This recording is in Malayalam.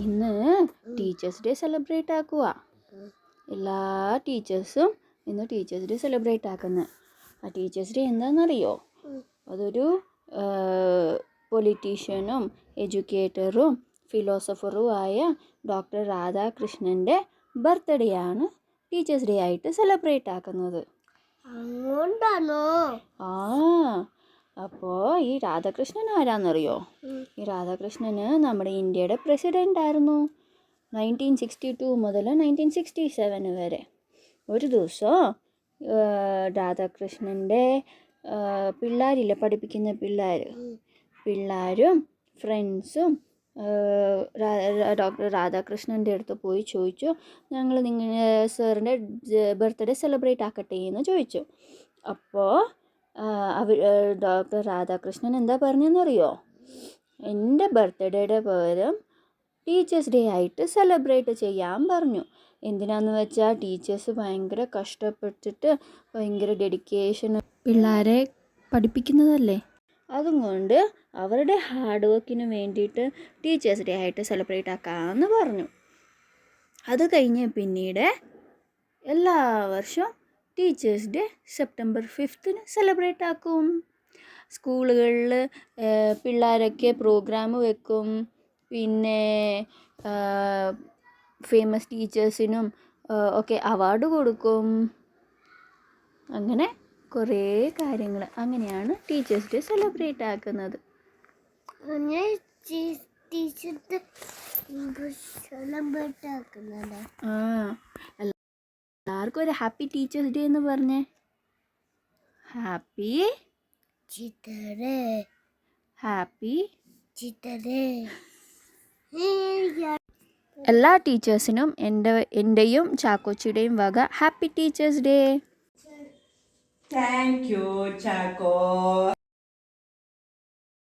ഇന്ന് ടീച്ചേഴ്സ് ഡേ സെലിബ്രേറ്റ് ആക്കുക. എല്ലാ ടീച്ചേഴ്സും ഇന്ന് ടീച്ചേഴ്സ് ഡേ സെലിബ്രേറ്റ് ആക്കുന്നത്. ആ ടീച്ചേഴ്സ് ഡേ എന്താണെന്നറിയോ? അതൊരു പൊളിറ്റീഷ്യനും എഡ്യൂക്കേറ്ററും ഫിലോസഫറും ആയ ഡോക്ടർ രാധാകൃഷ്ണൻ്റെ ബർത്ത്ഡേ ആണ് ടീച്ചേഴ്സ് ഡേ ആയിട്ട് സെലിബ്രേറ്റ് ആക്കുന്നത്. ആ അപ്പോൾ ഈ രാധാകൃഷ്ണൻ ആരാന്നറിയോ? ഈ രാധാകൃഷ്ണന് നമ്മുടെ ഇന്ത്യയുടെ പ്രസിഡൻ്റ് ആയിരുന്നു 1962 മുതൽ 1967 വരെ. ഒരു ദിവസം രാധാകൃഷ്ണൻ്റെ പിള്ളേരില്ല, പഠിപ്പിക്കുന്ന പിള്ളേരും ഫ്രണ്ട്സും ഡോക്ടർ രാധാകൃഷ്ണൻ്റെ അടുത്ത് പോയി ചോദിച്ചു, ഞങ്ങൾ സാറിൻ്റെ ബർത്ത്ഡേ സെലിബ്രേറ്റ് ആക്കട്ടെ എന്ന് ചോദിച്ചു. അപ്പോൾ ഡോക്ടർ രാധാകൃഷ്ണൻ എന്താ പറഞ്ഞെന്നറിയോ? എൻ്റെ ബർത്ത്ഡേയുടെ പകരം ടീച്ചേഴ്സ് ഡേ ആയിട്ട് സെലിബ്രേറ്റ് ചെയ്യാൻ പറഞ്ഞു. എന്തിനാന്ന് വെച്ചാൽ ടീച്ചേഴ്സ് ഭയങ്കര കഷ്ടപ്പെട്ടിട്ട് ഭയങ്കര ഡെഡിക്കേഷൻ പിള്ളേരെ പഠിപ്പിക്കുന്നതല്ലേ, അതുകൊണ്ട് അവരുടെ ഹാർഡ് വർക്കിന് വേണ്ടിയിട്ട് ടീച്ചേഴ്സ് ഡേ ആയിട്ട് സെലിബ്രേറ്റ് ആക്കാമെന്ന് പറഞ്ഞു. അത് കഴിഞ്ഞ് പിന്നീട് എല്ലാ വർഷവും ടീച്ചേഴ്സ് ഡേ സെപ്റ്റംബർ 5 സെലിബ്രേറ്റ് ആക്കും. സ്കൂളുകളിൽ പിള്ളേരൊക്കെ പ്രോഗ്രാം വെക്കും, പിന്നെ ഫേമസ് ടീച്ചേഴ്സിനും ഒക്കെ അവാർഡ് കൊടുക്കും. അങ്ങനെ കുറേ കാര്യങ്ങൾ, അങ്ങനെയാണ് ടീച്ചേഴ്സ് ഡേ സെലിബ്രേറ്റ് ആക്കുന്നത്. എല്ലാവർക്കും ഒരു ഹാപ്പി ടീച്ചേഴ്സ് ഡേ എന്ന് പറഞ്ഞേ. ഹാപ്പി ഹാപ്പി എല്ലാ ടീച്ചേഴ്സിനും എൻ്റെയും ചാക്കോച്ചിയുടെയും വക happy teachers day. Thank you Chacko.